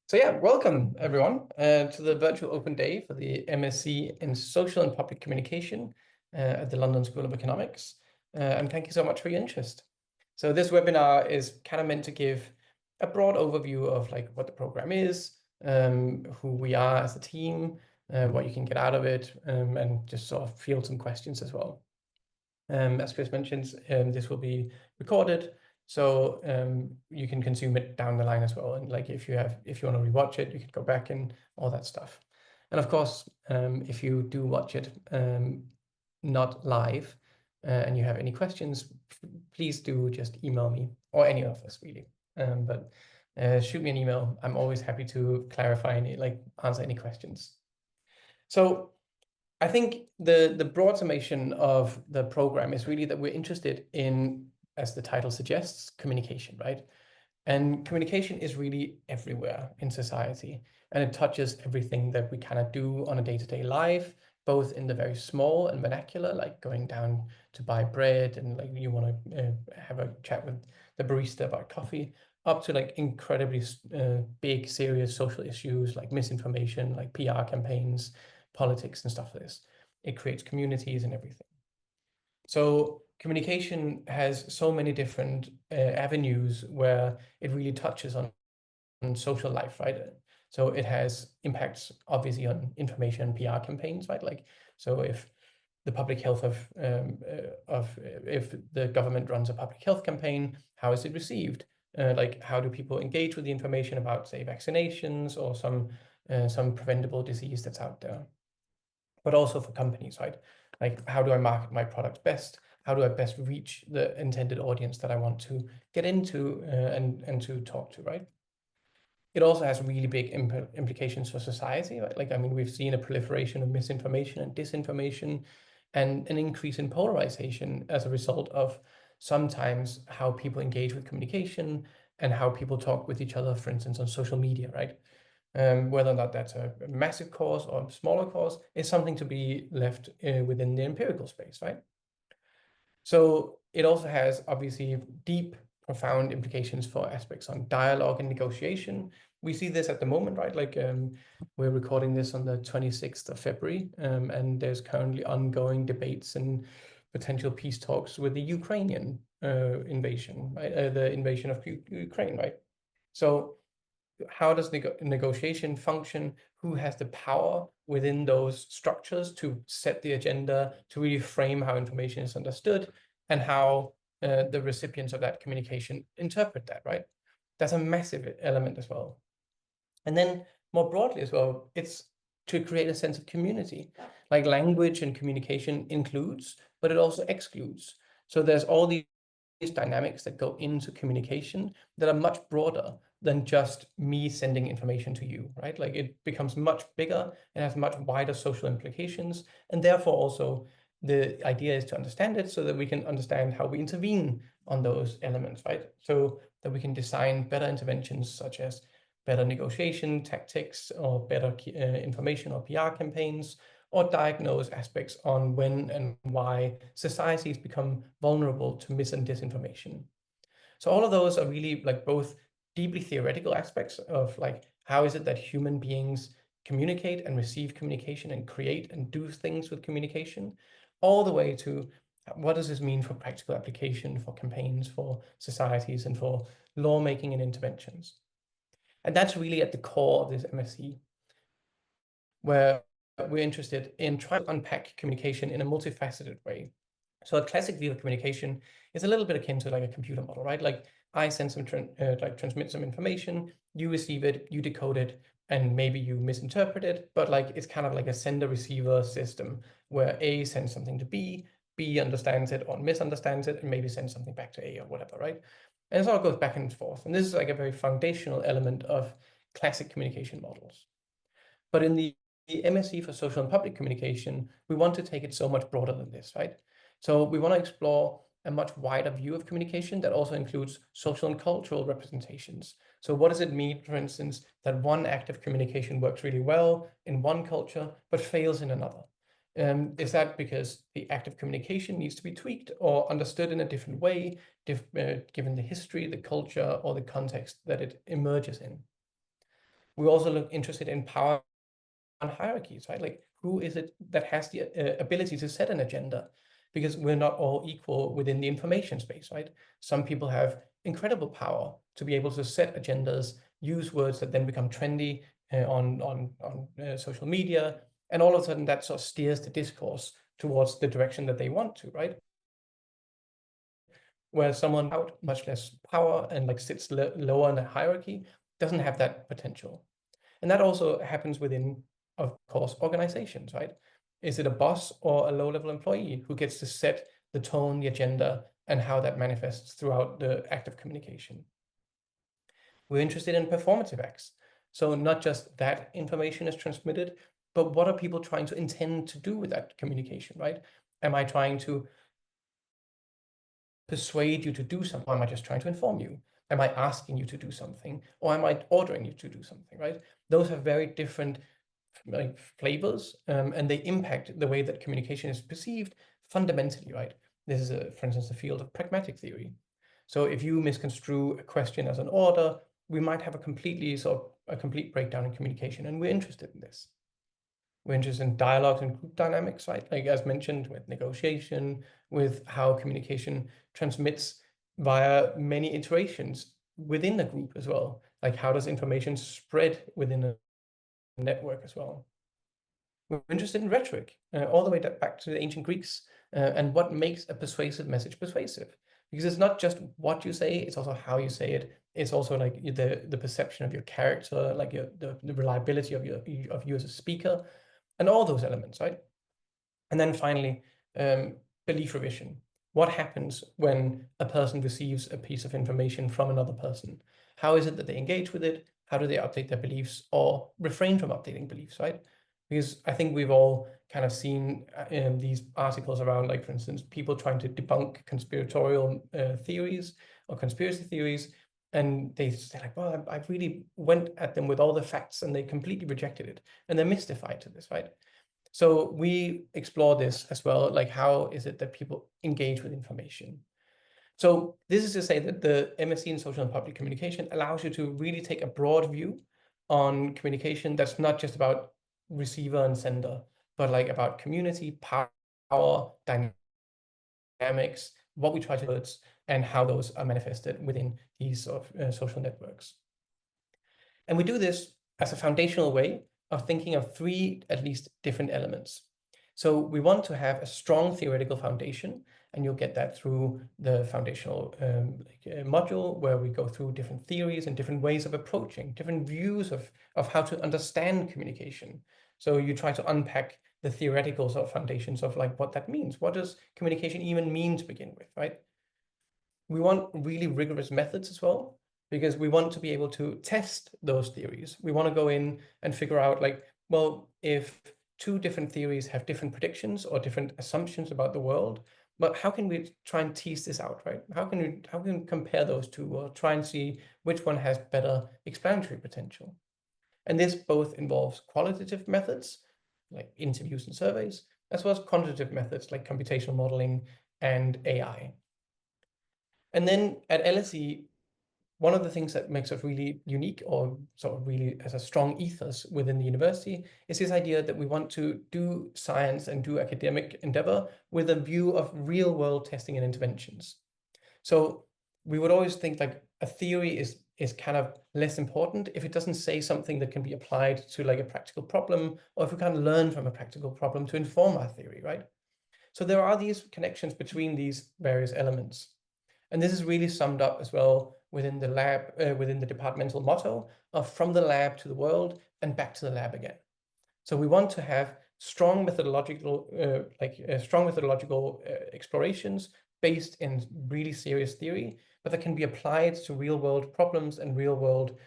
So yeah, welcome everyone to the virtual open day for the MSc in Social and Public Communication at the London School of Economics. And thank you so much for your interest. So this webinar is kind of meant to give a broad overview of like what the program is, who we are as a team, what you can get out of it, and just sort of field some questions as well. As Chris mentions, this will be recorded, so you can consume it down the line as well. And like if you want to rewatch it, you can go back and all that stuff. And of course, if you do watch it not live and you have any questions, please do just email me or any of us really. But shoot me an email. I'm always happy to clarify any, answer any questions. So I think the broad summation of the program is really that we're interested in, as the title suggests, communication, right? And communication is really everywhere in society, and it touches everything that we kind of do on a day-to-day life, both in the very small and vernacular, like going down to buy bread and like you want to have a chat with the barista about coffee, up to like incredibly big, serious social issues like misinformation, like PR campaigns, politics and stuff like this. It creates communities and everything. So communication has so many different avenues where it really touches on social life, right? So it has impacts obviously on information and PR campaigns, right? Like, so if the public health if the government runs a public health campaign, how is it received? Like, how do people engage with the information about, say, vaccinations or some preventable disease that's out there? But also for companies, right? Like, how do I market my products best? How do I best reach the intended audience that I want to get into and to talk to, right? It also has really big implications for society, right? Like, I mean, we've seen a proliferation of misinformation and disinformation and an increase in polarization as a result of sometimes how people engage with communication and how people talk with each other, for instance, on social media, right? Whether or not that's a massive cause or a smaller cause is something to be left within the empirical space, right? So it also has obviously deep, profound implications for aspects on dialogue and negotiation. We see this at the moment, right? Like we're recording this on the 26th of February, and there's currently ongoing debates and potential peace talks with the Ukrainian invasion, right? The invasion of Ukraine, right? So how does negotiation function? Who has the power within those structures to set the agenda, to really frame how information is understood, and how the recipients of that communication interpret that, right? That's a massive element as well. And then more broadly as well, it's to create a sense of community. Like, language and communication includes, but it also excludes. So there's all these dynamics that go into communication that are much broader than just me sending information to you, right? Like, it becomes much bigger and has much wider social implications. And therefore also the idea is to understand it so that we can understand how we intervene on those elements, right? So that we can design better interventions such as better negotiation tactics or better information or PR campaigns, or diagnose aspects on when and why societies become vulnerable to mis and disinformation. So all of those are really like both deeply theoretical aspects of like, how is it that human beings communicate and receive communication and create and do things with communication, all the way to what does this mean for practical application, for campaigns, for societies, and for lawmaking and interventions. And that's really at the core of this MSc, where we're interested in trying to unpack communication in a multifaceted way. So a classic view of communication is a little bit akin to like a computer model, right? Like, I send some transmit some information, you receive it, you decode it, and maybe you misinterpret it, but like it's kind of like a sender-receiver system where A sends something to B, B understands it or misunderstands it, and maybe sends something back to A or whatever, right? And it sort of goes back and forth. And this is like a very foundational element of classic communication models. But in the MSc for Social and Public Communication, we want to take it so much broader than this, right? So we want to explore a much wider view of communication that also includes social and cultural representations. So what does it mean, for instance, that one act of communication works really well in one culture, but fails in another? Is that because the act of communication needs to be tweaked or understood in a different way, given the history, the culture, or the context that it emerges in? We're also interested in power and hierarchies, right? Like, who is it that has the ability to set an agenda? Because we're not all equal within the information space, right? Some people have incredible power to be able to set agendas, use words that then become trendy on social media, and all of a sudden that sort of steers the discourse towards the direction that they want to, right? Where someone out much less power and like sits lower in the hierarchy doesn't have that potential. And that also happens within, of course, organizations, right? Is it a boss or a low-level employee who gets to set the tone, the agenda, and how that manifests throughout the act of communication? We're interested in performative acts. So not just that information is transmitted, but what are people trying to intend to do with that communication, right? Am I trying to persuade you to do something? Or am I just trying to inform you? Am I asking you to do something? Or am I ordering you to do something, right? Those have very different like flavors, and they impact the way that communication is perceived fundamentally, right? This is, for instance, the field of pragmatic theory. So if you misconstrue a question as an order, we might have a complete breakdown in communication, and we're interested in this. We're interested in dialogues and group dynamics, right? Like as mentioned, with negotiation, with how communication transmits via many iterations within a group as well. Like how does information spread within a network as well? We're interested in rhetoric, all the way back to the ancient Greeks, and what makes a persuasive message persuasive. Because it's not just what you say, it's also how you say it. It's also like the perception of your character, like the reliability of you as a speaker, and all those elements, right? And then finally, belief revision. What happens when a person receives a piece of information from another person? How is it that they engage with it? How do they update their beliefs or refrain from updating beliefs, right? Because I think we've all kind of seen these articles around, like, for instance, people trying to debunk conspiratorial theories or conspiracy theories. And they say like, well, I really went at them with all the facts and they completely rejected it. And they're mystified to this, right? So we explore this as well, like how is it that people engage with information? So this is to say that the MSc in Social and Public Communication allows you to really take a broad view on communication that's not just about receiver and sender, but like about community, power, dynamics, what we try to words, and how those are manifested within these sort of social networks. And we do this as a foundational way of thinking of three, at least, different elements. So we want to have a strong theoretical foundation, and you'll get that through the foundational module, where we go through different theories and different ways of approaching, different views of how to understand communication. So you try to unpack the theoretical sort of foundations of like what that means. What does communication even mean to begin with, right? We want really rigorous methods as well, because we want to be able to test those theories. We want to go in and figure out like, well, if two different theories have different predictions or different assumptions about the world, but how can we try and tease this out, right? How can we compare those two or try and see which one has better explanatory potential? And this both involves qualitative methods, like interviews and surveys, as well as quantitative methods like computational modeling and AI. And then at LSE, one of the things that makes us really unique, or sort of really as a strong ethos within the university, is this idea that we want to do science and do academic endeavor with a view of real world testing and interventions. So we would always think like a theory is kind of less important if it doesn't say something that can be applied to like a practical problem, or if we can't learn from a practical problem to inform our theory, right? So there are these connections between these various elements. And this is really summed up as well within the lab, within the departmental motto of from the lab to the world and back to the lab again. So we want to have strong methodological, explorations based in really serious theory, but that can be applied to real world problems and real world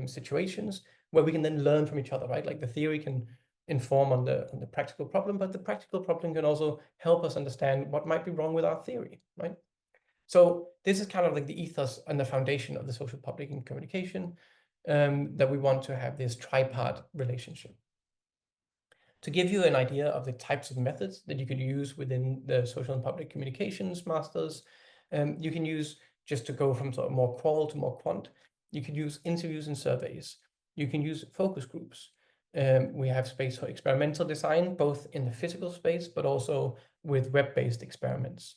situations where we can then learn from each other, right? Like the theory can inform on the practical problem, but the practical problem can also help us understand what might be wrong with our theory, right? So this is kind of like the ethos and the foundation of the social public and communication, that we want to have this tripart relationship. To give you an idea of the types of methods that you could use within the social and public communications masters, you can use, just to go from sort of more qual to more quant, you could use interviews and surveys. You can use focus groups. We have space for experimental design, both in the physical space, but also with web-based experiments.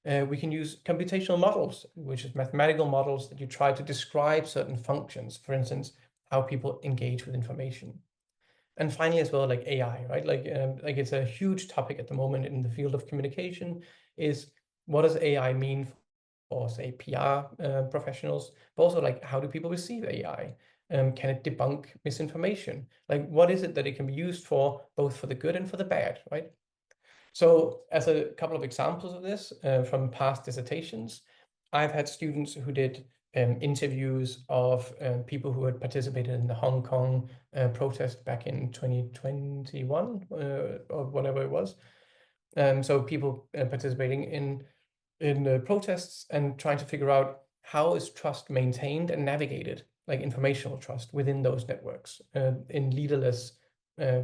We can use computational models, which is mathematical models that you try to describe certain functions, for instance, how people engage with information. And finally, as well, like AI, right? Like it's a huge topic at the moment in the field of communication. Is what does AI mean for, say, PR professionals, but also like how do people receive AI? Can it debunk misinformation? Like what is it that it can be used for, both for the good and for the bad, right? So as a couple of examples of this from past dissertations, I've had students who did interviews of people who had participated in the Hong Kong protest back in 2021 or whatever it was. So people participating in protests and trying to figure out how is trust maintained and navigated, like informational trust within those networks in leaderless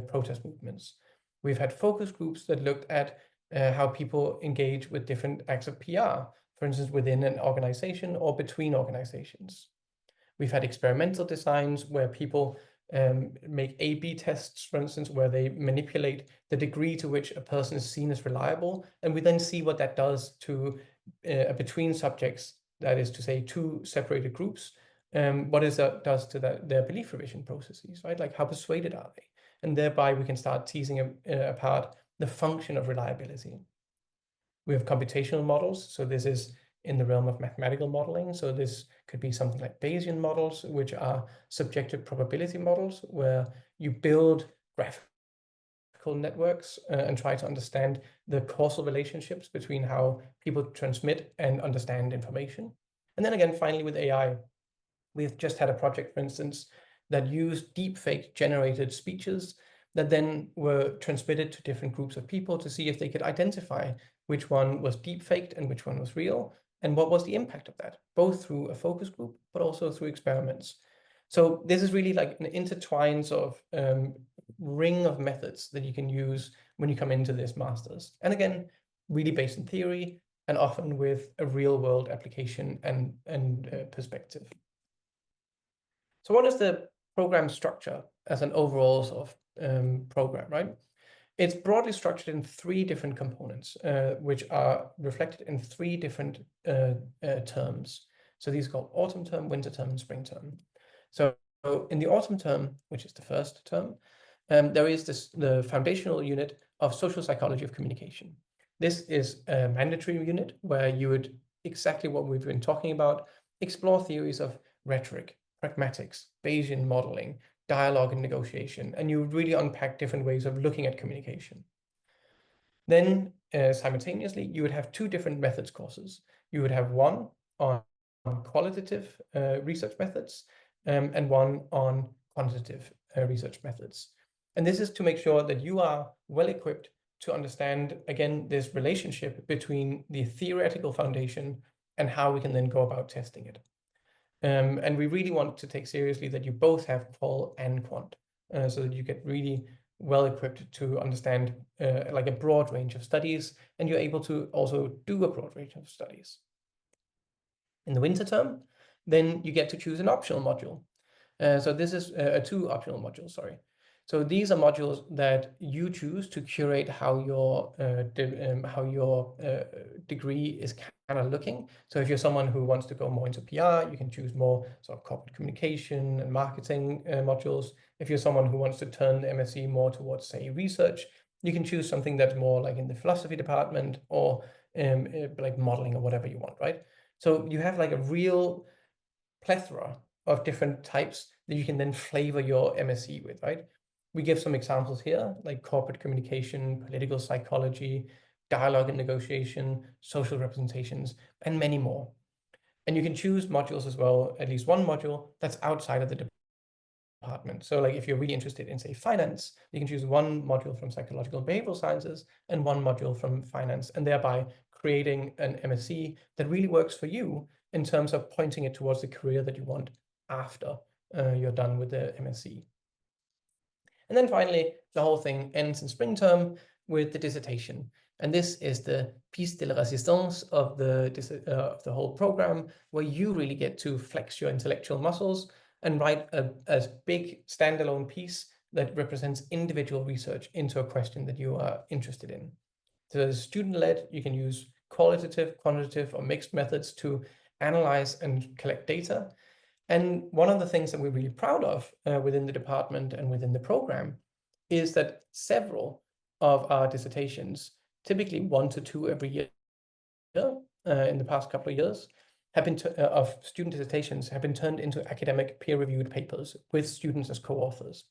protest movements. We've had focus groups that looked at how people engage with different acts of PR, for instance, within an organization or between organizations. We've had experimental designs where people make A/B tests, for instance, where they manipulate the degree to which a person is seen as reliable, and we then see what that does to between subjects, that is to say, two separated groups. What that does to their belief revision processes, right? Like how persuaded are they? And thereby we can start teasing apart the function of reliability. We have computational models, so this is in the realm of mathematical modeling. So this could be something like Bayesian models, which are subjective probability models, where you build graphical networks and try to understand the causal relationships between how people transmit and understand information. And then again, finally, with AI, we've just had a project, for instance, that used deepfake generated speeches that then were transmitted to different groups of people to see if they could identify which one was deepfaked and which one was real, and what was the impact of that, both through a focus group, but also through experiments. So this is really like an intertwined sort of ring of methods that you can use when you come into this master's. And again, really based in theory and often with a real world application and perspective. So what is the program structure as an overall sort of program, right? It's broadly structured in three different components, which are reflected in three different terms. So these are called autumn term, winter term, and spring term. So in the autumn term, which is the first term, there is the foundational unit of social psychology of communication. This is a mandatory unit where you would, exactly what we've been talking about, explore theories of rhetoric, pragmatics, Bayesian modeling, dialogue and negotiation, and you really unpack different ways of looking at communication. Then simultaneously, you would have two different methods courses. You would have one on qualitative research methods and one on quantitative research methods. And this is to make sure that you are well equipped to understand, again, this relationship between the theoretical foundation and how we can then go about testing it. And we really want to take seriously that you both have qual and quant, so that you get really well equipped to understand like a broad range of studies, and you're able to also do a broad range of studies. In the winter term, then you get to choose an optional module. So this is two optional modules, sorry. So these are modules that you choose to curate how your degree is kind of looking. So if you're someone who wants to go more into PR, you can choose more sort of corporate communication and marketing modules. If you're someone who wants to turn the MSc more towards, say, research, you can choose something that's more like in the philosophy department or like modeling or whatever you want, right? So you have like a real plethora of different types that you can then flavor your MSc with, right? We give some examples here, like corporate communication, political psychology, dialogue and negotiation, social representations, and many more. And you can choose modules as well, at least one module that's outside of the department. So like if you're really interested in, say, finance, you can choose one module from psychological and behavioral sciences and one module from finance, and thereby creating an MSc that really works for you in terms of pointing it towards the career that you want after you're done with the MSc. And then finally, the whole thing ends in spring term with the dissertation. And this is the piece de la résistance of the whole program, where you really get to flex your intellectual muscles and write a big standalone piece that represents individual research into a question that you are interested in. So as student-led, you can use qualitative, quantitative, or mixed methods to analyze and collect data. And one of the things that we're really proud of within the department and within the program is that several of our dissertations, typically 1 to 2 every year, in the past couple of years, have been of student dissertations have been turned into academic peer-reviewed papers with students as co-authors.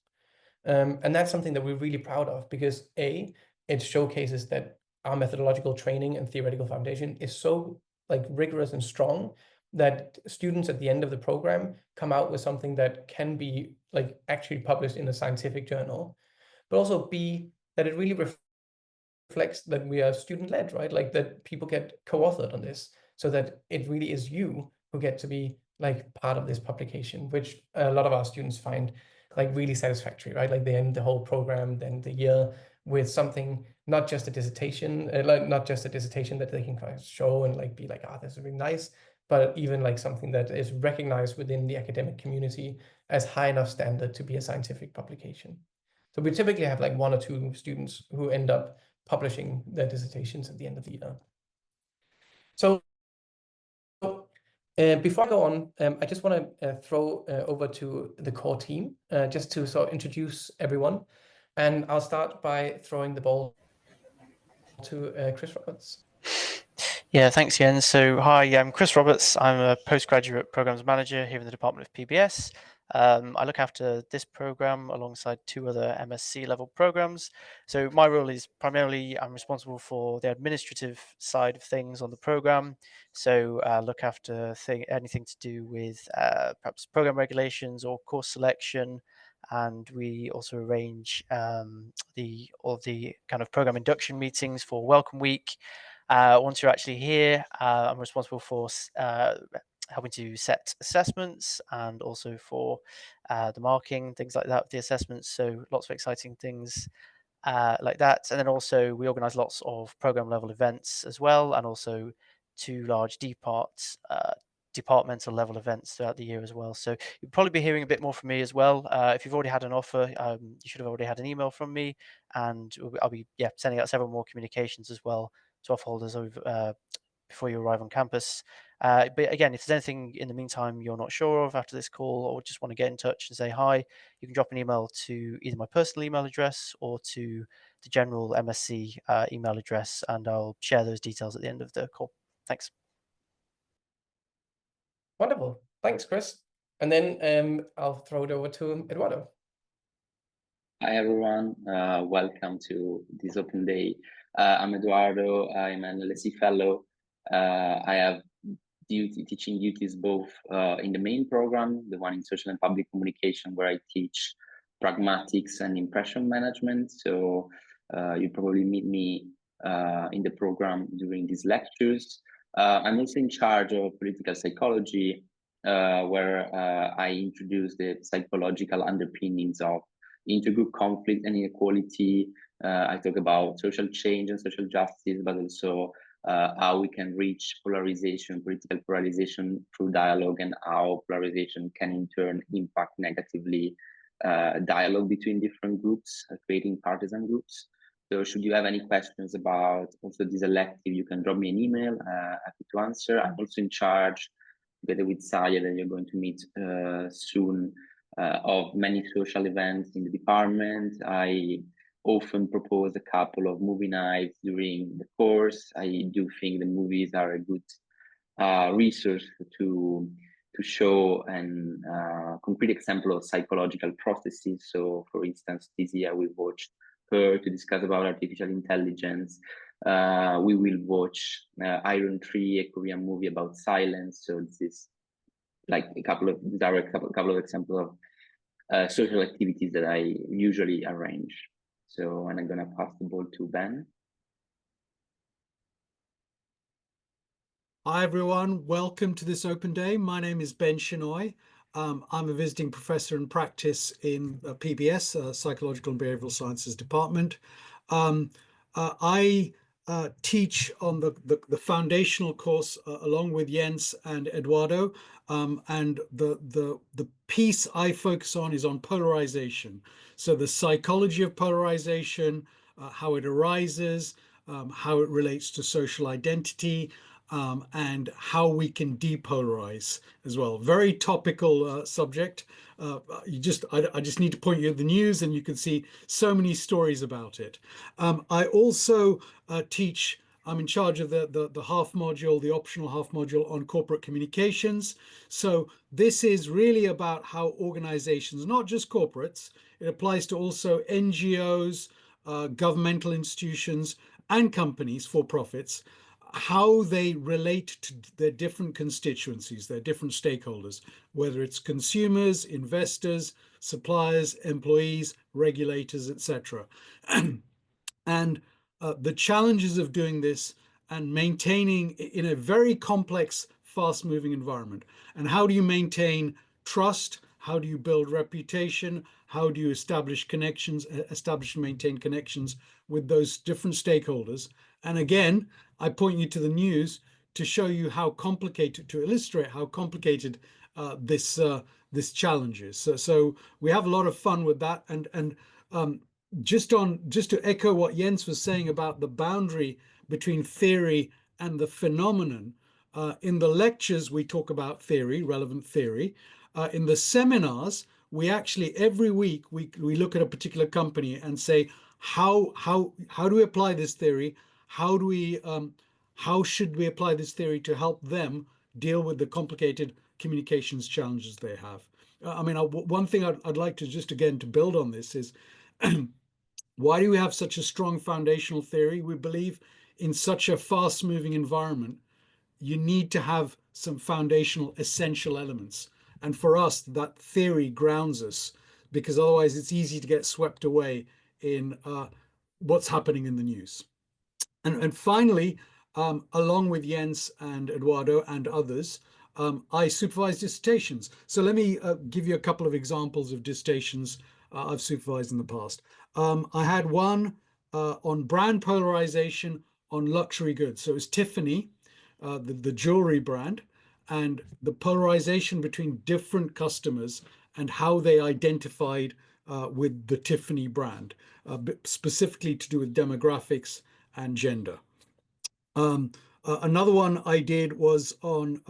And that's something that we're really proud of because A, it showcases that our methodological training and theoretical foundation is so rigorous and strong that students at the end of the program come out with something that can be actually published in a scientific journal, but also B, that it really reflects that we are student-led, right? Like that people get co-authored on this, so that it really is you who get to be part of this publication, which a lot of our students find really satisfactory, right? Like they end the whole program, then the year with something, not just a dissertation, not just a dissertation that they can kind of show and be like, ah, this is really nice, but even something that is recognized within the academic community as high enough standard to be a scientific publication. So we typically have 1 or 2 students who end up publishing their dissertations at the end of the year. So before I go on, I just want to throw over to the core team just to sort of introduce everyone. And I'll start by throwing the ball to Chris Roberts. Yeah, thanks, Jens. So, hi, I'm Chris Roberts. I'm a postgraduate programs manager here in the Department of PBS. I look after this program alongside 2 other MSc level programs. So my role is primarily I'm responsible for the administrative side of things on the program. So look after anything to do with perhaps program regulations or course selection. And we also arrange all of the kind of program induction meetings for Welcome Week. Once you're actually here, I'm responsible for helping to set assessments and also for the marking, things like that with the assessments. So lots of exciting things like that. And then also we organize lots of program level events as well, and also 2 large departmental level events throughout the year as well. So you'll probably be hearing a bit more from me as well. If you've already had an offer, you should have already had an email from me, and I'll be sending out several more communications as well to offer holders over before you arrive on campus. But again, if there's anything in the meantime you're not sure of after this call, or just want to get in touch and say hi, you can drop an email to either my personal email address or to the general MSc email address, and I'll share those details at the end of the call. Thanks. Wonderful. Thanks, Chris. And then I'll throw it over to Eduardo. Hi, everyone. Welcome to this open day. I'm Eduardo. I'm an LSE fellow. I have teaching duties both in the main program, the one in social and public communication, where I teach pragmatics and impression management. So you probably meet me in the program during these lectures. I'm also in charge of political psychology, where I introduce the psychological underpinnings of intergroup conflict and inequality. I talk about social change and social justice, but also how we can reach polarization, political polarization through dialogue, and how polarization can in turn impact negatively dialogue between different groups, creating partisan groups. So should you have any questions about also this elective, you can drop me an email, happy to answer. I'm also in charge, together with Saya, that you're going to meet soon, of many social events in the department. I often propose a couple of movie nights during the course. I do think the movies are a good resource to show an concrete example of psychological processes. So, for instance, this year we watched Her to discuss about artificial intelligence. We will watch Iron 3, a Korean movie about silence. So this is like a couple of examples of social activities that I usually arrange. So, and I'm gonna pass the ball to Ben. Hi everyone, welcome to this open day. My name is Ben Shinoy. I'm a visiting professor in practice in PBS, Psychological and Behavioral Sciences Department. I teach on the foundational course along with Jens and Eduardo, and the piece I focus on is on polarization. So the psychology of polarization, how it arises, how it relates to social identity, and how we can depolarize as well. Very topical subject. I just need to point you at the news, and you can see so many stories about it. I also teach. I'm in charge of the half module, the optional half module on corporate communications. So this is really about how organizations, not just corporates, it applies to also NGOs, governmental institutions, and companies for profits, how they relate to their different constituencies, their different stakeholders, whether it's consumers, investors, suppliers, employees, regulators, etc. And the challenges of doing this and maintaining in a very complex, fast-moving environment. And how do you maintain trust? How do you build reputation? How do you establish connections, establish and maintain connections with those different stakeholders? And again, I point you to the news to show you how complicated, to illustrate how complicated this challenge is. So we have a lot of fun with that. And just to echo what Jens was saying about the boundary between theory and the phenomenon, in the lectures we talk about theory, relevant theory. In the seminars, we actually every week we look at a particular company and say how do we apply this theory? How should we apply this theory to help them deal with the complicated communications challenges they have? I mean, one thing I'd like to just again to build on this is why do we have such a strong foundational theory? We believe in such a fast-moving environment, you need to have some foundational essential elements. And for us, that theory grounds us, because otherwise it's easy to get swept away in what's happening in the news. And finally, along with Jens and Eduardo and others, I supervise dissertations. So let me give you a couple of examples of dissertations I've supervised in the past. I had one on brand polarization on luxury goods. So it was Tiffany, the jewelry brand, and the polarization between different customers and how they identified with the Tiffany brand, specifically to do with demographics and gender. Another one I did was on,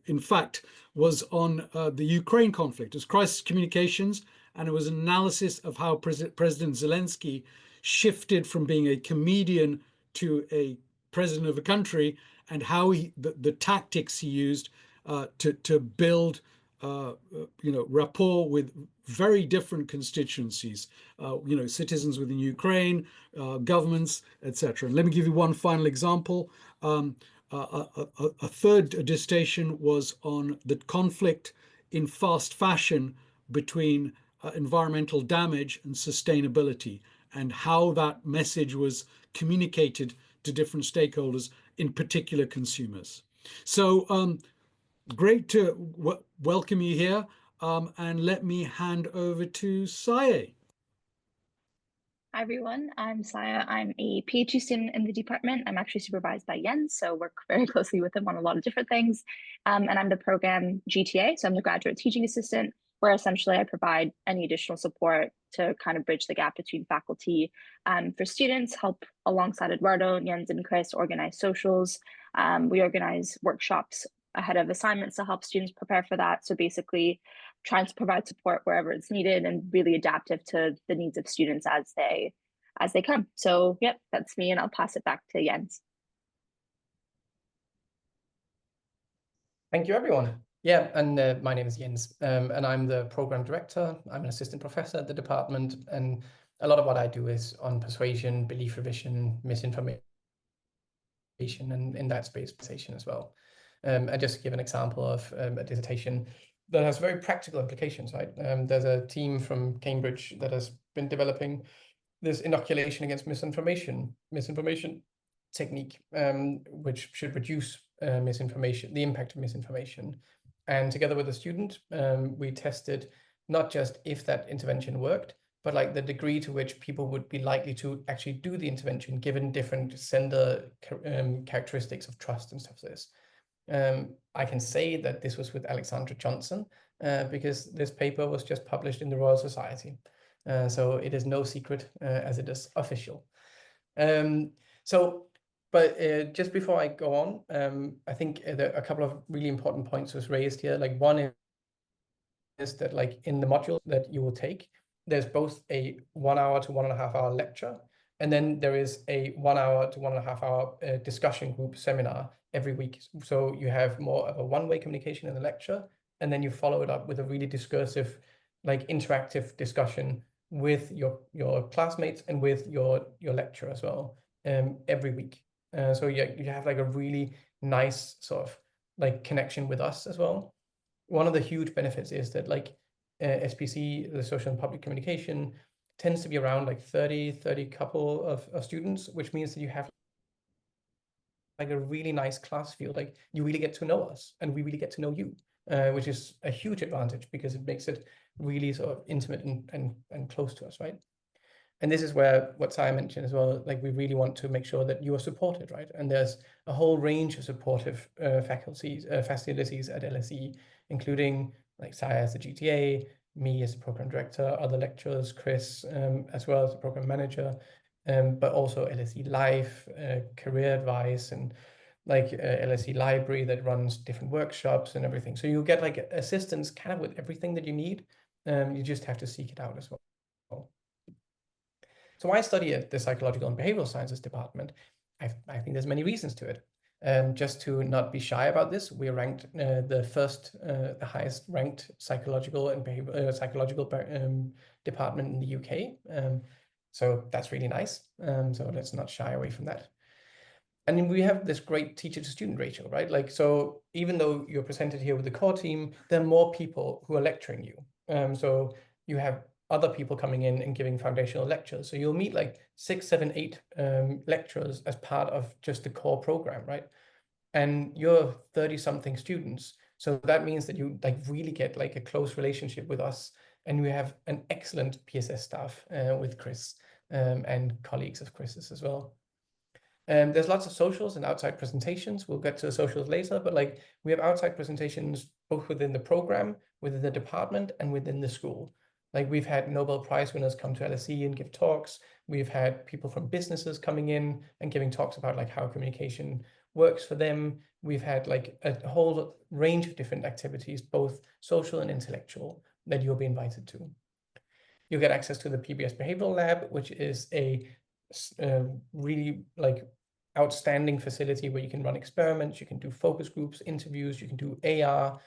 in fact, was on the Ukraine conflict. It was crisis communications, and it was an analysis of how President Zelensky shifted from being a comedian to a president of a country, and how the tactics he used to build rapport with very different constituencies, citizens within Ukraine, governments, etc. And let me give you one final example. A third dissertation was on the conflict in fast fashion between environmental damage and sustainability, and how that message was communicated to different stakeholders, in particular consumers. So great to welcome you here, and let me hand over to Saye. Hi everyone, I'm Saya. I'm a PhD student in the department. I'm actually supervised by Jens, so work very closely with him on a lot of different things. And I'm the program GTA, so I'm the graduate teaching assistant, where essentially I provide any additional support to kind of bridge the gap between faculty for students, help alongside Eduardo, Jens, and Chris organize socials. We organize workshops ahead of assignments to help students prepare for that. So basically trying to provide support wherever it's needed and really adaptive to the needs of students as they come. So yep, that's me, and I'll pass it back to Jens. Thank you, everyone. Yeah, and my name is Jens, and I'm the program director. I'm an assistant professor at the department, and a lot of what I do is on persuasion, belief revision, misinformation, and in that space, as well. I just give an example of a dissertation that has very practical implications, right? There's a team from Cambridge that has been developing this inoculation against misinformation technique, which should reduce the impact of misinformation. And together with a student, we tested not just if that intervention worked, but like the degree to which people would be likely to actually do the intervention given different sender characteristics of trust and stuff like this. I can say that this was with Alexandra Johnson because this paper was just published in the Royal Society. So it is no secret as it is official. But just before I go on, I think a couple of really important points was raised here. Like one is that like in the module that you will take, there's both a 1 hour to 1.5 hour lecture, and then there is a 1 hour to 1.5 hour discussion group seminar every week. So you have more of a one-way communication in the lecture, and then you follow it up with a really discursive, like interactive discussion with your classmates and with your lecturer as well every week. So you have like a really nice sort of like connection with us as well. One of the huge benefits is that like SPC, the social and public communication, tends to be around like 30 couple of students, which means that you have like a really nice class feel. Like you really get to know us and we really get to know you, which is a huge advantage because it makes it really sort of intimate and close to us, right? And this is where what Saya mentioned as well, like we really want to make sure that you are supported, right? And there's a whole range of supportive facilities at LSE, including like Saya as the GTA, me as the program director, other lecturers, Chris as well as the program manager, but also LSE Life, career advice, and like LSE Library that runs different workshops and everything. So you get like assistance kind of with everything that you need. You just have to seek it out as well. So why study at the Psychological and Behavioral Sciences department? I think there's many reasons to it. Just to not be shy about this, we ranked the highest ranked psychological and psychological department in the UK. So that's really nice. So let's not shy away from that. And then we have this great teacher to student ratio, right? Like, so even though you're presented here with the core team, there are more people who are lecturing you. So you have other people coming in and giving foundational lectures. So you'll meet like 6, 7, 8 lecturers as part of just the core program, right? And you're 30 something students. So that means that you like really get like a close relationship with us. And we have an excellent PSS staff with Chris and colleagues of Chris's as well. There's lots of socials and outside presentations. We'll get to the socials later, but like we have outside presentations both within the program, within the department, and within the school. Like we've had Nobel Prize winners come to LSE and give talks. We've had people from businesses coming in and giving talks about like how communication works for them. We've had like a whole range of different activities, both social and intellectual, that you'll be invited to. You'll get access to the PBS Behavioral Lab, which is a really like outstanding facility where you can run experiments, you can do focus groups, interviews, you can do AR,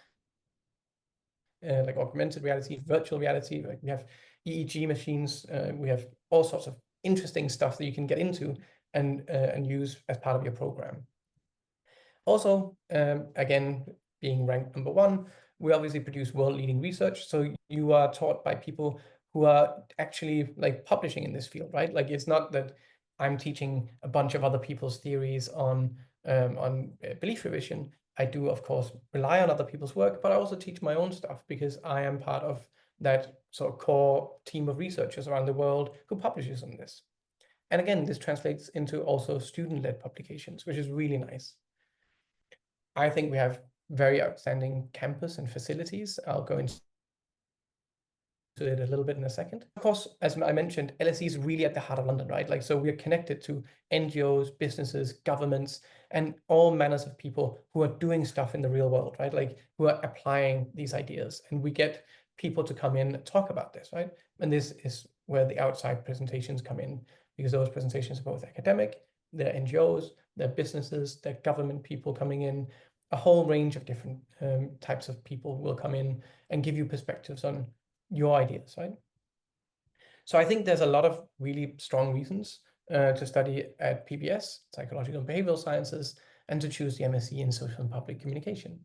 like augmented reality, virtual reality. Like we have EEG machines, we have all sorts of interesting stuff that you can get into and use as part of your program. Also, again, being ranked #1, we obviously produce world-leading research. So you are taught by people who are actually like publishing in this field, right? Like it's not that I'm teaching a bunch of other people's theories on belief revision. I do, of course, rely on other people's work, but I also teach my own stuff because I am part of that sort of core team of researchers around the world who publishes on this. And again, this translates into also student-led publications, which is really nice. I think we have very outstanding campus and facilities. I'll go into it a little bit in a second. Of course, as I mentioned, LSE is really at the heart of London, right? Like, so we're connected to NGOs, businesses, governments, and all manners of people who are doing stuff in the real world, right? Like who are applying these ideas. And we get people to come in and talk about this, right? And this is where the outside presentations come in, because those presentations are both academic, they're NGOs, they're businesses, they're government people coming in. A whole range of different types of people will come in and give you perspectives on your ideas, right? So I think there's a lot of really strong reasons to study at PBS, Psychological and Behavioral Sciences, and to choose the MSc in Social and Public Communication.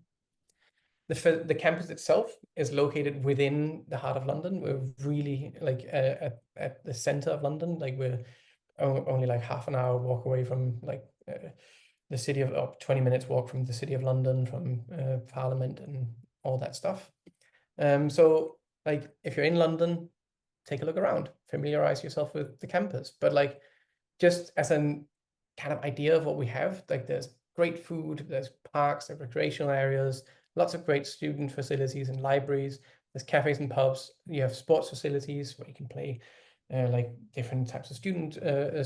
The campus itself is located within the heart of London. We're really like at the center of London. Like we're only like half an hour walk away from like the city of 20 minutes walk from the city of London, from Parliament and all that stuff. So like if you're in London, take a look around, familiarize yourself with the campus. But like, just as an kind of idea of what we have, like there's great food, there's parks, there's recreational areas, lots of great student facilities and libraries, there's cafes and pubs, you have sports facilities where you can play like different types of student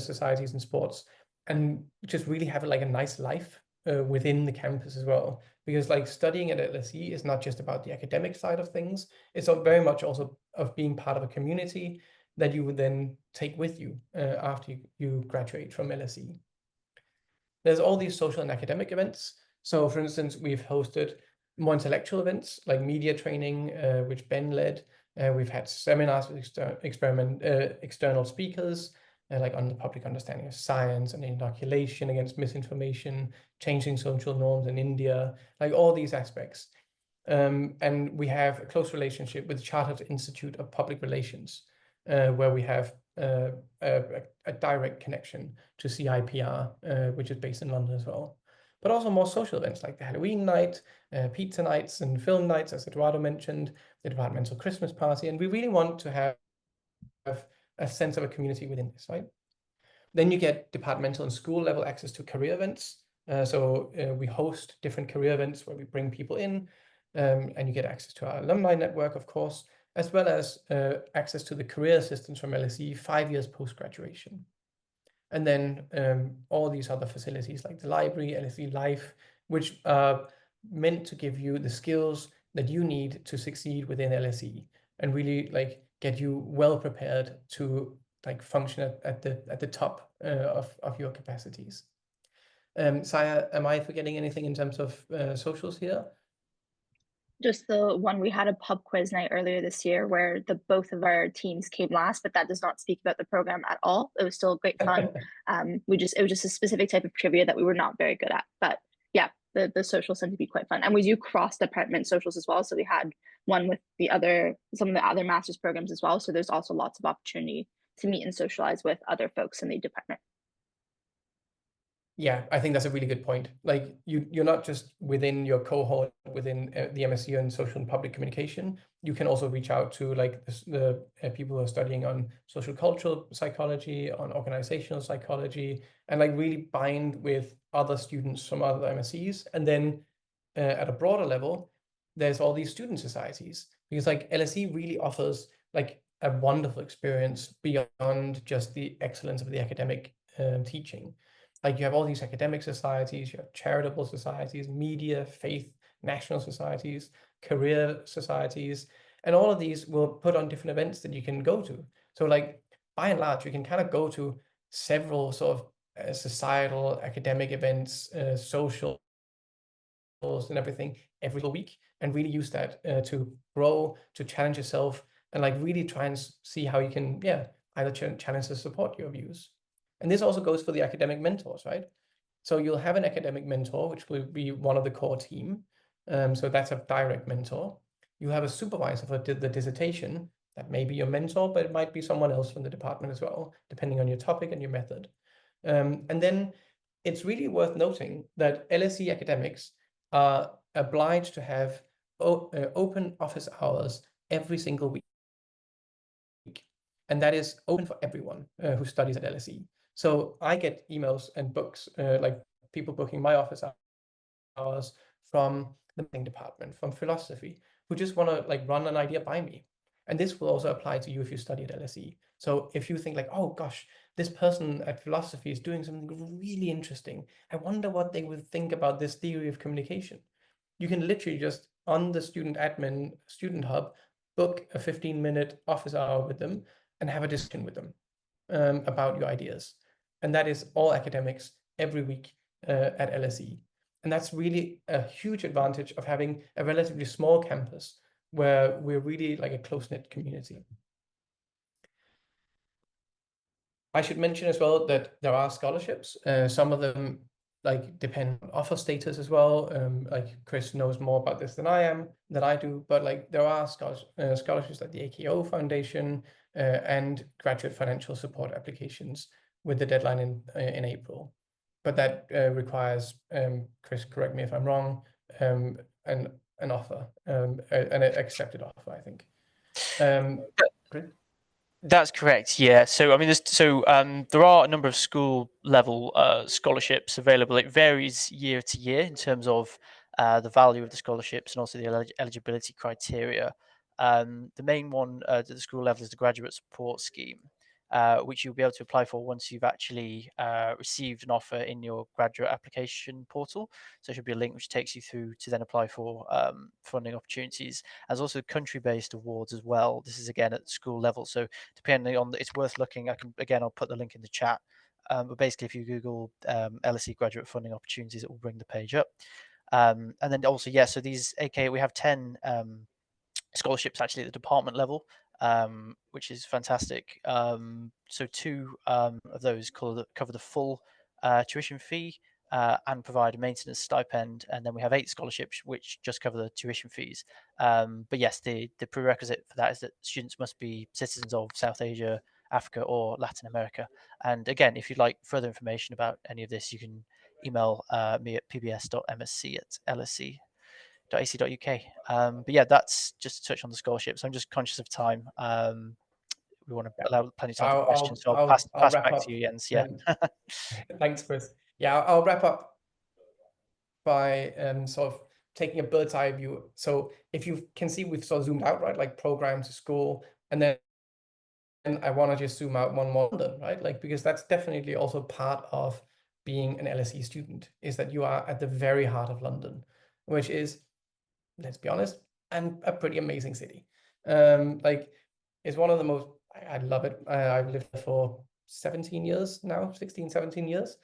societies and sports, and just really have like a nice life within the campus as well. Because like studying at LSE is not just about the academic side of things, it's very much also of being part of a community that you would then take with you after you graduate from LSE. There's all these social and academic events. So for instance, we've hosted more intellectual events like media training, which Ben led. We've had seminars with external speakers, like on the public understanding of science and inoculation against misinformation, changing social norms in India, like all these aspects. And we have a close relationship with the Chartered Institute of Public Relations, where we have a direct connection to CIPR, which is based in London as well. But also more social events like the Halloween night, pizza nights and film nights, as Eduardo mentioned, the departmental Christmas party. And we really want to have a sense of a community within this, right? Then you get departmental and school level access to career events. So we host different career events where we bring people in, and you get access to our alumni network, of course, as well as access to the career assistance from LSE 5 years post-graduation. And then all these other facilities like the library, LSE Life, which are meant to give you the skills that you need to succeed within LSE and really like get you well prepared to like function at the top of your capacities. Saya, am I forgetting anything in terms of socials here? Just the one, we had a pub quiz night earlier this year where both of our teams came last, but that does not speak about the program at all. It was still great fun. It was just a specific type of trivia that we were not very good at. But yeah, the socials tend to be quite fun, and we do cross department socials as well. So we had one with some of the other master's programs as well. So there's also lots of opportunity to meet and socialize with other folks in the department. Yeah, I think that's a really good point. Like you're not just within your cohort within the MSc in social and public communication. You can also reach out to like the people who are studying on social cultural psychology, on organizational psychology, and like really bind with other students from other MScs. And then at a broader level, there's all these student societies, because like LSE really offers like a wonderful experience beyond just the excellence of the academic teaching. Like you have all these academic societies, you have charitable societies, media, faith, national societies, career societies, and all of these will put on different events that you can go to. So like by and large, you can kind of go to several sort of societal academic events, social and everything every week, and really use that to grow, to challenge yourself, and like really try and see how you can, either challenge or support your views. And this also goes for the academic mentors, right? So you'll have an academic mentor, which will be one of the core team. So that's a direct mentor. You have a supervisor for the dissertation. That may be your mentor, but it might be someone else from the department as well, depending on your topic and your method. And then it's really worth noting that LSE academics are obliged to have open office hours every single week. And that is open for everyone who studies at LSE. So I get emails and books, like people booking my office hours from the marketing department, from philosophy, who just want to like run an idea by me. And this will also apply to you if you study at LSE. So if you think like, oh gosh, this person at philosophy is doing something really interesting, I wonder what they would think about this theory of communication. You can literally just on the student admin, student hub, book a 15-minute office hour with them and have a discussion with them about your ideas. And that is all academics every week at LSE. And that's really a huge advantage of having a relatively small campus where we're really like a close-knit community. I should mention as well that there are scholarships. Some of them like depend on offer status as well. Like Chris knows more about this than I do, but like there are scholarships like the AKO Foundation and graduate financial support applications with the deadline in April. But that requires, Chris, correct me if I'm wrong, an offer, an accepted offer, I think. Chris? That's correct. Yeah. So I mean, there are a number of school level scholarships available. It varies year to year in terms of the value of the scholarships and also the eligibility criteria. The main one at the school level is the graduate support scheme, which you'll be able to apply for once you've actually received an offer in your graduate application portal. So there should be a link which takes you through to then apply for funding opportunities. There's also country-based awards as well. This is again at school level. So depending on, it's worth looking. I'll put the link in the chat. But basically, if you Google LSE graduate funding opportunities, it will bring the page up. And then also, yeah, so these we have 10 scholarships actually at the department level, which is fantastic. So 2 of those cover the full tuition fee and provide a maintenance stipend, and then we have 8 scholarships which just cover the tuition fees. But yes, the prerequisite for that is that students must be citizens of South Asia, Africa, or Latin America. And again, if you'd like further information about any of this, you can email me at pbs.msc@lse.ac.uk. But yeah, that's just to touch on the scholarships. I'm just conscious of time. We want to allow plenty of time for questions, so I'll pass wrap back up. to you, Jens. Yeah. Thanks, Chris. Yeah, I'll wrap up by sort of taking a bird's eye view. So if you can see, we've sort of zoomed out, right? Like programs, school, and then I want to just zoom out one more, right? Like, because that's definitely also part of being an LSE student, is that you are at the very heart of London, which is, let's be honest, and a pretty amazing city. Like, it's one of the most, I love it. I've lived there for 17 years now, 16, 17 years.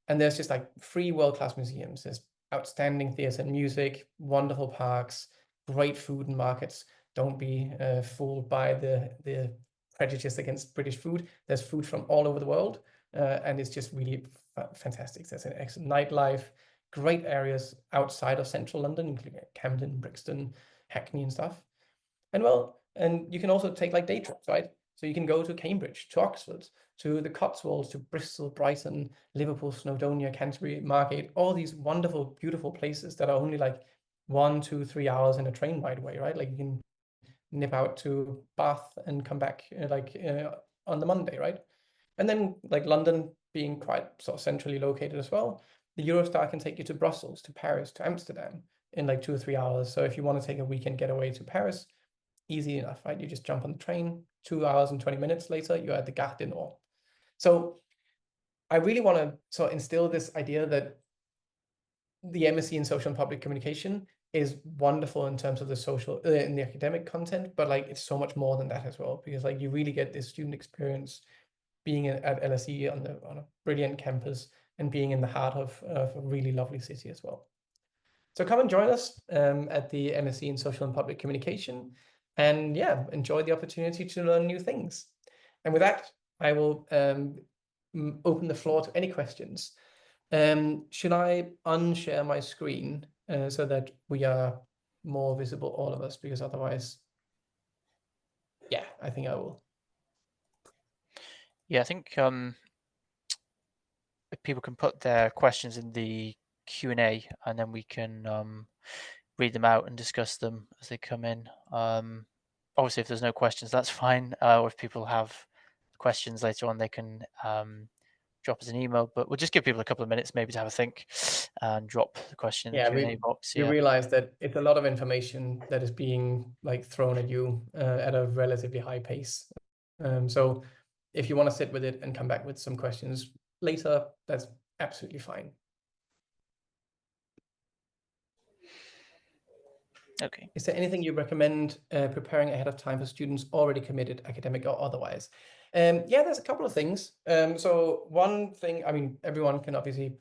And there's just like 3 world-class museums. There's outstanding theatre and music, wonderful parks, great food and markets. Don't be fooled by the prejudice against British food. There's food from all over the world, and it's just really fantastic. There's an excellent nightlife, great areas outside of central London, including Camden, Brixton, Hackney and stuff. And you can also take like day trips, right? So you can go to Cambridge, to Oxford, to the Cotswolds, to Bristol, Brighton, Liverpool, Snowdonia, Canterbury, Margate, all these wonderful, beautiful places that are only like 1, 2, 3 hours in a train ride away, right? Like you can nip out to Bath and come back on the Monday, right? And then like London being quite sort of centrally located as well, the Eurostar can take you to Brussels, to Paris, to Amsterdam in like 2 or 3 hours. So if you want to take a weekend getaway to Paris, easy enough, right? You just jump on the train, 2 hours and 20 minutes later, you're at the Gare du Nord. So I really want to sort of instill this idea that the MSc in social and public communication is wonderful in terms of the social in the academic content, but like it's so much more than that as well, because like you really get this student experience being at LSE on a brilliant campus and being in the heart of a really lovely city as well. So come and join us at the MSc in social and public communication, and yeah, enjoy the opportunity to learn new things. And with that, I will open the floor to any questions. Should I unshare my screen so that we are more visible, all of us, because otherwise, yeah, I think I will. Yeah, I think if people can put their questions in the Q&A, and then we can read them out and discuss them as they come in. Obviously, if there's no questions, that's fine. Or if people have questions later on, they can drop us an email. But we'll just give people a couple of minutes maybe to have a think and drop the question in the Q&A box. We realize that it's a lot of information that is being like thrown at you at a relatively high pace. So if you want to sit with it and come back with some questions later, that's absolutely fine. Okay. Is there anything you recommend preparing ahead of time for students already committed, academic or otherwise? Yeah, there's a couple of things. So one thing, I mean, everyone can obviously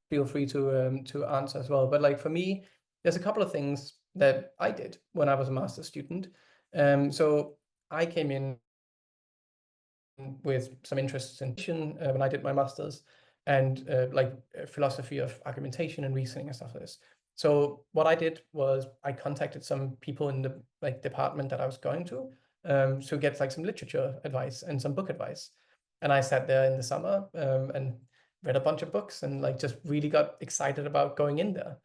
feel free to answer as well. But like for me, there's a couple of things that I did when I was a master's student. So I came in with some interests in when I did my master's, and philosophy of argumentation and reasoning and stuff like this. So what I did was I contacted some people in the department that I was going to get like some literature advice and some book advice. And I sat there in the summer and read a bunch of books and like just really got excited about going in there.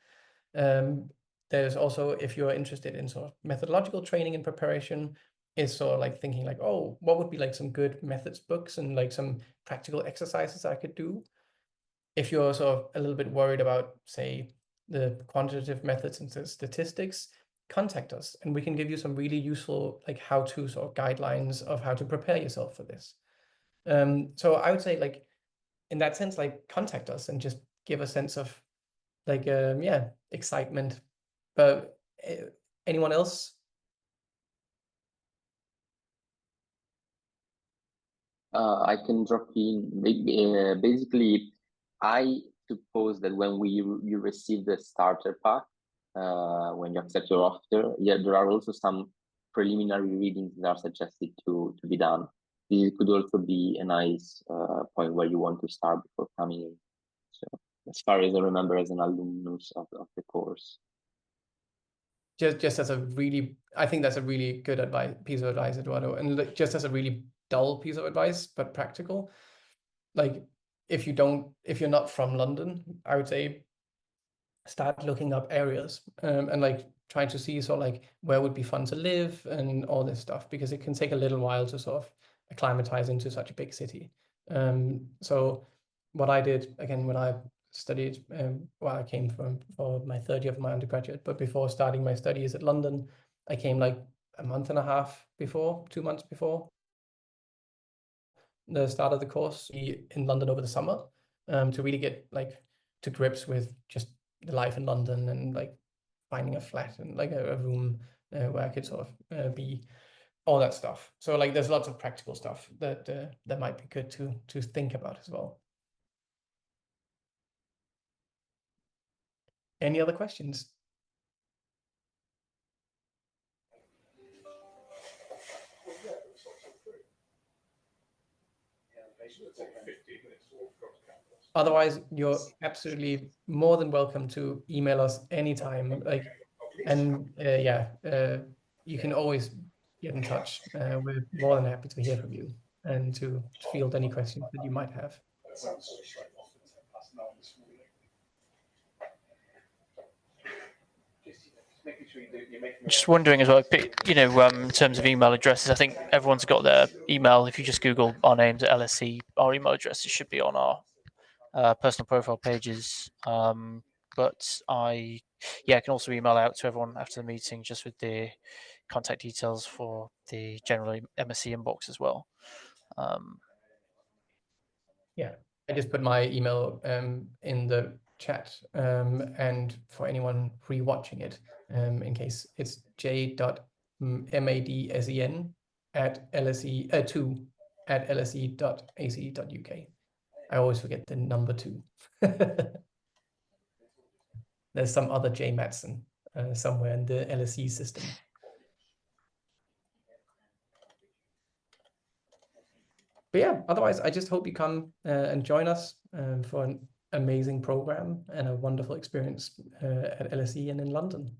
There's also, if you're interested in sort of methodological training and preparation, is sort of like thinking like, oh, what would be like some good methods books and like some practical exercises I could do? If you're sort of a little bit worried about, say, the quantitative methods and statistics, contact us and we can give you some really useful like how-to sort of guidelines of how to prepare yourself for this. So I would say, like, in that sense, like, contact us and just give a sense of like yeah, excitement. But anyone else? I can drop in. Basically, I suppose that when you receive the starter pack, when you accept your offer, yeah, there are also some preliminary readings that are suggested to be done. This could also be a nice point where you want to start before coming in. So, as far as I remember, as an alumnus of the course. Just as a really, I think that's a really good piece of advice, Eduardo. And just as a really dull piece of advice, but practical, like, if you're not from London, I would say start looking up areas and like trying to see sort of like where would be fun to live and all this stuff, because it can take a little while to sort of acclimatize into such a big city. So what I did, again, when I studied, well, I came for my third year of my undergraduate, but before starting my studies at London, I came like a month and a half before, 2 months before the start of the course in London over the summer, to really get like to grips with just the life in London and like finding a flat and like a room where I could sort of be, all that stuff. So like there's lots of practical stuff that that might be good to think about as well. Any other questions? Otherwise, you're absolutely more than welcome to email us anytime. Like, and yeah, you can always get in touch. We're more than happy to hear from you and to field any questions that you might have. Just wondering as well, you know, in terms of email addresses, I think everyone's got their email. If you just Google our names at LSE, our email addresses should be on our personal profile pages. But I can also email out to everyone after the meeting just with the contact details for the general MSc inbox as well. Yeah, I just put my email in the chat, and for anyone rewatching it, in case it's j.madsen@lse2@lse.ac.uk. I always forget the number 2. There's some other J Madsen somewhere in the LSE system. But yeah, otherwise, I just hope you come and join us for an amazing program and a wonderful experience at LSE and in London.